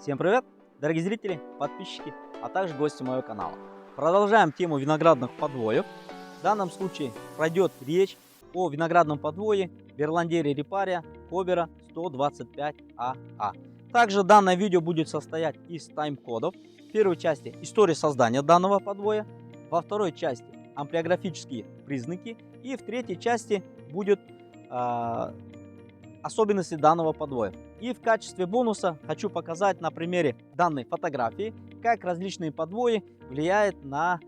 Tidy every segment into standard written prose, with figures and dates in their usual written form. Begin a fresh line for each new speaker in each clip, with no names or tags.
Всем привет, дорогие зрители, подписчики, а также гости моего канала. Продолжаем тему виноградных подвоев. В данном случае пройдет речь о виноградном подвое Берландерия рипария Кобера 125АА. Также данное видео будет состоять из тайм-кодов. В первой части история создания данного подвоя, во второй части амплиографические признаки и в третьей части будет особенности данного подвоя. И в качестве бонуса хочу показать на примере данной фотографии, как различные подвои влияют на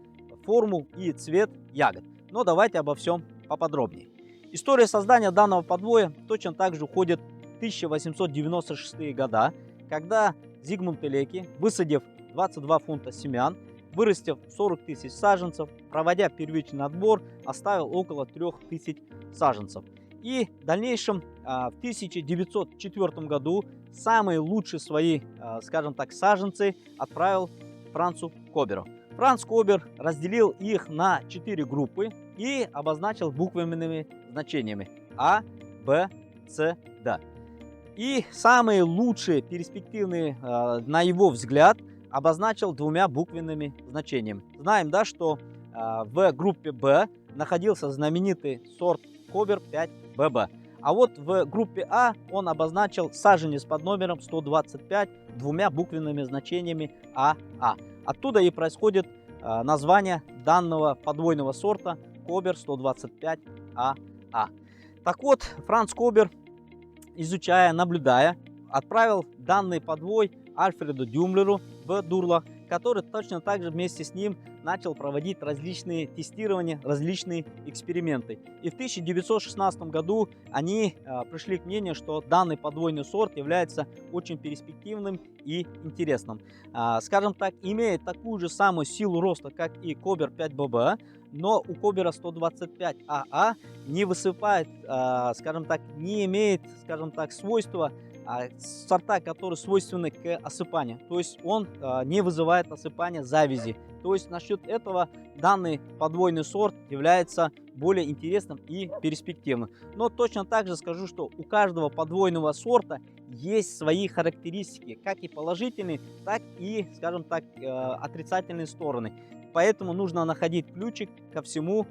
форму и цвет ягод. Но давайте обо всем поподробнее. История создания данного подвоя точно так же уходит в 1896 года, когда Зигмунд Элеки, высадив 22 фунта семян, вырастив 40 тысяч саженцев, проводя первичный отбор, оставил около 3000 саженцев. И в дальнейшем в 1904 году самые лучшие свои, скажем так, саженцы отправил Францу Коберу. Франц Кобер разделил их на 4 группы и обозначил буквенными значениями А, Б, С, Д. И самые лучшие, перспективные, на его взгляд, обозначил двумя буквенными значениями. Знаем, да, что в группе Б находился знаменитый сорт Кобер 5ББ. А вот в группе А он обозначил саженец под номером 125 двумя буквенными значениями АА. Оттуда и происходит название данного подвойного сорта Кобер 125АА. Так вот, Франц Кобер, изучая, наблюдая, отправил данный подвой Альфреду Дюмлеру в Дурлах, который точно так же вместе с ним начал проводить различные тестирования, различные эксперименты. И в 1916 году они пришли к мнению, что данный подвойный сорт является очень перспективным и интересным. Скажем так, имеет такую же самую силу роста, как и Кобер 5ББ, но у Кобера 125АА не высыпает, скажем так, не имеет, скажем так, свойства сорта, которые свойственны к осыпанию. То есть он не вызывает осыпания завязи. То есть насчет этого данный подвойный сорт является более интересным и перспективным. Но точно так же скажу, что у каждого подвойного сорта есть свои характеристики, как и положительные, так и, скажем так, отрицательные стороны. Поэтому нужно находить ключик ко всему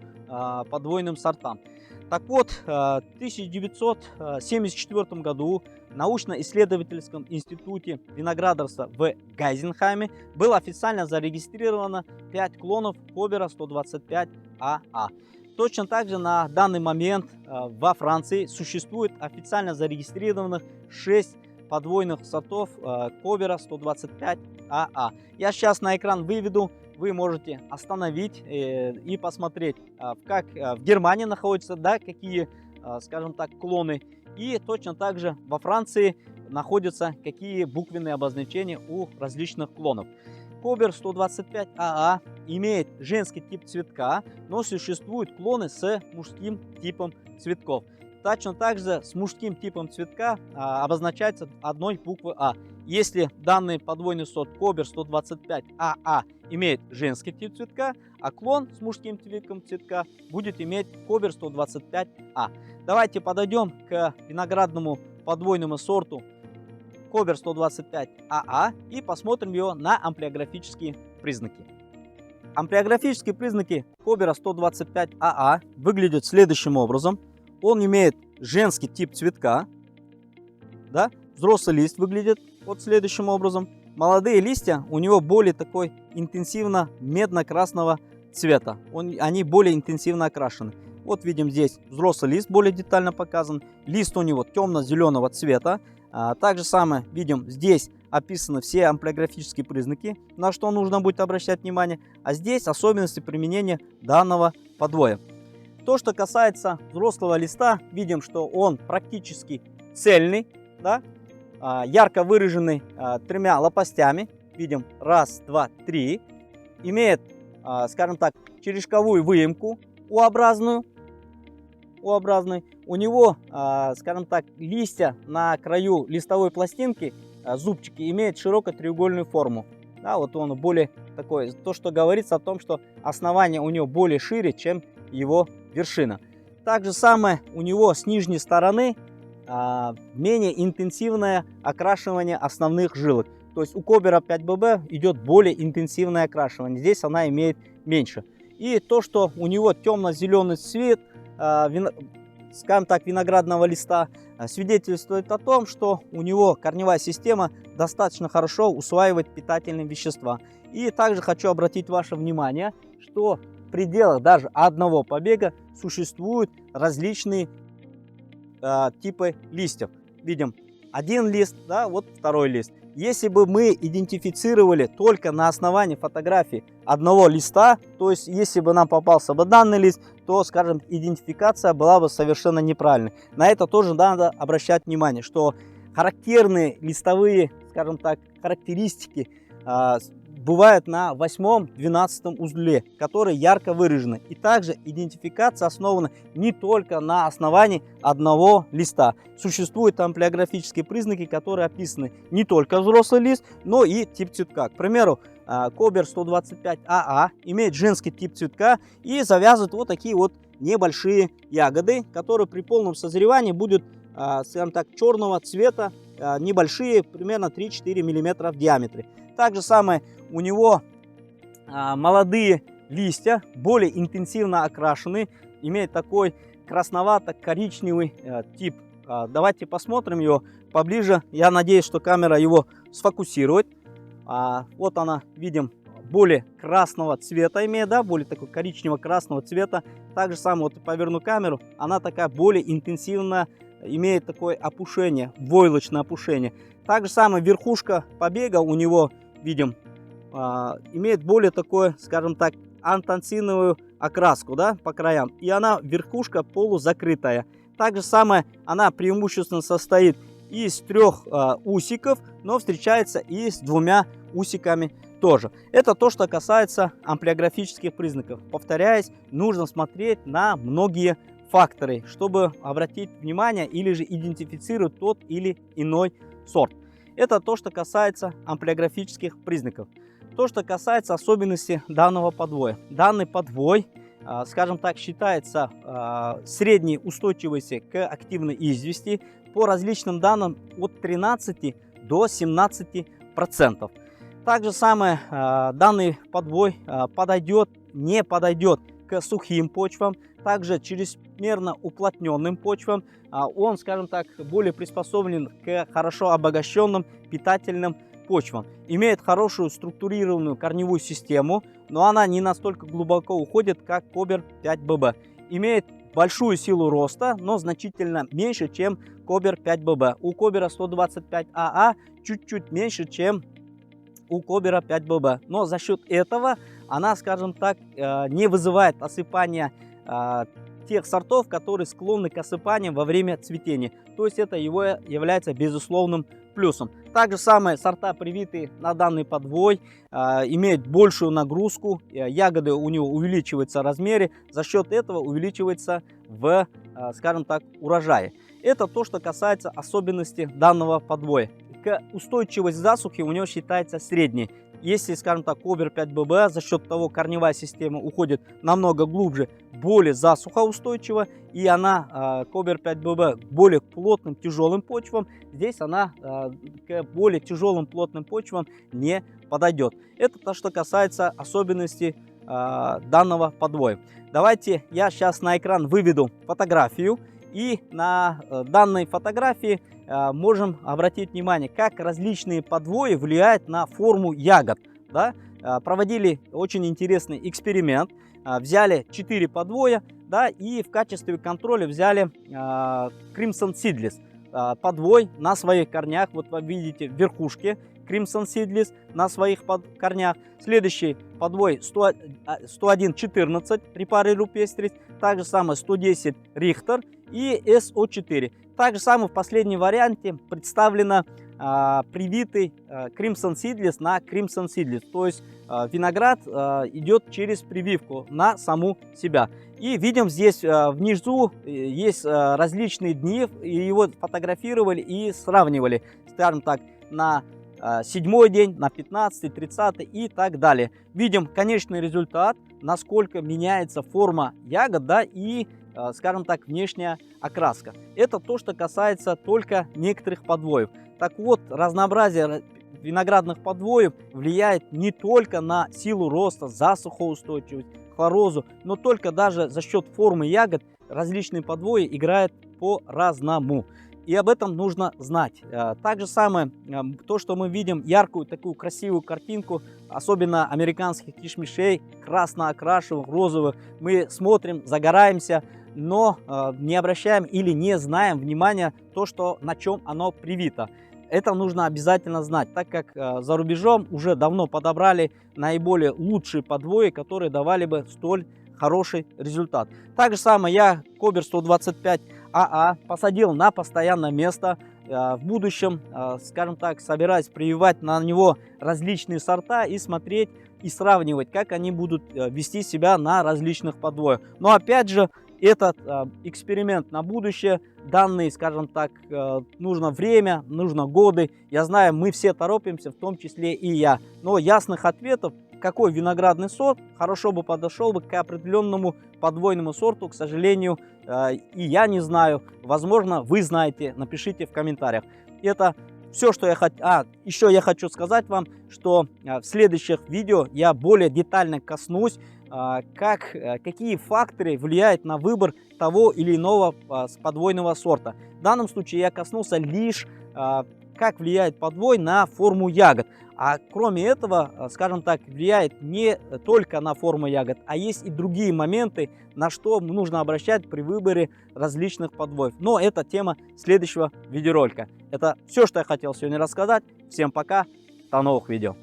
подвойным сортам. Так вот, в 1974 году в научно-исследовательском институте виноградарства в Гайзенхайме было официально зарегистрировано 5 клонов Кобера 125АА. Точно так же на данный момент во Франции существует официально зарегистрированных 6 подвойных сортов Кобера 125АА. Я сейчас на экран выведу. Вы можете остановить и посмотреть, как в Германии находятся, да, какие, скажем так, клоны. И точно так же во Франции находятся какие буквенные обозначения у различных клонов. Кобер 125АА имеет женский тип цветка, но существуют клоны с мужским типом цветков. Точно так же с мужским типом цветка обозначается одной буквы А. Если данный подвойный сорт Кобер 125АА имеет женский тип цветка, а клон с мужским типом цветка будет иметь Кобер 125А. Давайте подойдем к виноградному подвойному сорту Кобер 125АА и посмотрим его на амплиографические признаки. Амплиографические признаки Кобера 125АА выглядят следующим образом. Он имеет женский тип цветка, да? Взрослый лист выглядит вот следующим образом. Молодые листья у него более такой интенсивно медно-красного цвета. Они более интенсивно окрашены. Вот видим здесь взрослый лист более детально показан. Лист у него темно-зеленого цвета. Также самое видим здесь описаны все амплиографические признаки, на что нужно будет обращать внимание. А здесь особенности применения данного подвоя. То, что касается взрослого листа, видим, что он практически цельный, да? Ярко выраженный тремя лопастями. Видим 1, 2, 3. Имеет, скажем так, черешковую выемку U-образную. У него, скажем так, листья на краю листовой пластинки, зубчики, имеют широкую треугольную форму. Да, вот он более такой, то, что говорится о том, что основание у него более шире, чем его вершина. Также самое у него с нижней стороны менее интенсивное окрашивание основных жилок. То есть у Cobra 5BB идет более интенсивное окрашивание. Здесь она имеет меньше. И то, что у него темно-зеленый цвет, скажем так, виноградного листа, свидетельствует о том, что у него корневая система достаточно хорошо усваивает питательные вещества. И также хочу обратить ваше внимание, что в пределах даже одного побега существуют различные типы листьев. Видим один лист, да, вот второй лист. Если бы мы идентифицировали только на основании фотографии одного листа, то есть если бы нам попался бы данный лист, то, скажем, идентификация была бы совершенно неправильной. На это тоже надо обращать внимание, что характерные листовые, скажем так, характеристики бывают на 8-12 узле, которые ярко выражены. И также идентификация основана не только на основании одного листа. Существуют амплиографические признаки, которые описаны не только взрослый лист, но и тип цветка. К примеру, Cobra 125AA имеет женский тип цветка и завязывает вот такие вот небольшие ягоды, которые при полном созревании будут, скажем так, черного цвета, небольшие, примерно 3-4 мм в диаметре. Также самое у него молодые листья, более интенсивно окрашены, имеет такой красновато-коричневый тип. Давайте посмотрим его поближе. Я надеюсь, что камера его сфокусирует. Вот она, видим, более красного цвета имеет, да, более такой коричнево-красного цвета. Также самое, вот поверну камеру, она такая более интенсивно имеет такое опушение, войлочное опушение. Также самое верхушка побега у него, видим, имеет более такое, скажем так, антоциновую окраску, да, по краям. И она, верхушка полузакрытая. Также самое, она преимущественно состоит из 3 усиков, но встречается и с 2 усиками тоже. Это то, что касается амплиографических признаков. Повторяюсь, нужно смотреть на многие факторы, чтобы обратить внимание или же идентифицировать тот или иной сорт. Это то, что касается амплиографических признаков. То, что касается особенностей данного подвоя. Данный подвой, скажем так, считается средней устойчивости к активной извести по различным данным от 13 до 17%. Также самое, данный подвой не подойдет к сухим почвам, также чрезмерно уплотненным почвам. Он, скажем так, более приспособлен к хорошо обогащенным питательным почвам. Имеет хорошую структурированную корневую систему, но она не настолько глубоко уходит, как Cobra 5BB. Имеет большую силу роста, но значительно меньше, чем Cobra 5BB. У Cobra 125AA чуть-чуть меньше, чем у Cobra 5BB. Но за счет этого она, скажем так, не вызывает осыпания тех сортов, которые склонны к осыпанию во время цветения. То есть это его является безусловным плюсом. Также самые сорта, привитые на данный подвой, имеют большую нагрузку. Ягоды у него увеличиваются в размере. За счет этого увеличивается в, скажем так, урожае. Это то, что касается особенностей данного подвоя. Устойчивость засухи у него считается средней. Если, скажем так, Cobra 5BB за счет того, корневая система уходит намного глубже, более засухоустойчива, и она, Cobra 5BB, более плотным, тяжелым почвам, здесь она к более тяжелым, плотным почвам не подойдет. Это то, что касается особенностей данного подвоя. Давайте я сейчас на экран выведу фотографию, и на данной фотографии можем обратить внимание, как различные подвои влияют на форму ягод. Да? Проводили очень интересный эксперимент. Взяли 4 подвоя, да, и в качестве контроля взяли Crimson Seedless подвой на своих корнях. Вот вы видите в верхушке Crimson Seedless на своих корнях. Следующий подвой 101-14 Ripari rupestris. Также самое 110 Richter и SO4. Также самое в последнем варианте представлено привитый Crimson Seedless на Crimson Seedless. То есть виноград идет через прививку на саму себя. И видим здесь внизу есть различные дни, и его фотографировали и сравнивали, скажем так, на 7-й день, на 15-й, 30-й и так далее. Видим конечный результат, насколько меняется форма ягод, да, и, скажем так, внешняя окраска. Это то, что касается только некоторых подвоев. Так вот, разнообразие виноградных подвоев влияет не только на силу роста, засухоустойчивость, хлорозу, но только даже за счет формы ягод различные подвои играют по-разному. И об этом нужно знать. Так же самое, то, что мы видим яркую такую красивую картинку, особенно американских кишмишей, красно окрашенных, розовых, мы смотрим, загораемся, но не обращаем или не знаем внимания то, что, на чем оно привито. Это нужно обязательно знать, так как за рубежом уже давно подобрали наиболее лучшие подвои, которые давали бы столь хороший результат. Так же самое я Кобер 125 АА посадил на постоянное место. В будущем, скажем так, собираюсь прививать на него различные сорта и смотреть и сравнивать, как они будут вести себя на различных подвоях. Но опять же, этот эксперимент на будущее, данные, скажем так, нужно время, нужно годы. Я знаю, мы все торопимся, в том числе и я. Но ясных ответов, какой виноградный сорт хорошо бы подошел бы к определенному подвойному сорту, к сожалению, и я не знаю. Возможно, вы знаете, напишите в комментариях. Это все, что я хочу. Еще я хочу сказать вам, что в следующих видео я более детально коснусь, какие факторы влияют на выбор того или иного подвойного сорта. В данном случае я коснулся лишь, как влияет подвой на форму ягод. А кроме этого, скажем так, влияет не только на форму ягод, а есть и другие моменты, на что нужно обращать при выборе различных подвоев. Но это тема следующего видеоролика. Это все, что я хотел сегодня рассказать. Всем пока, до новых видео.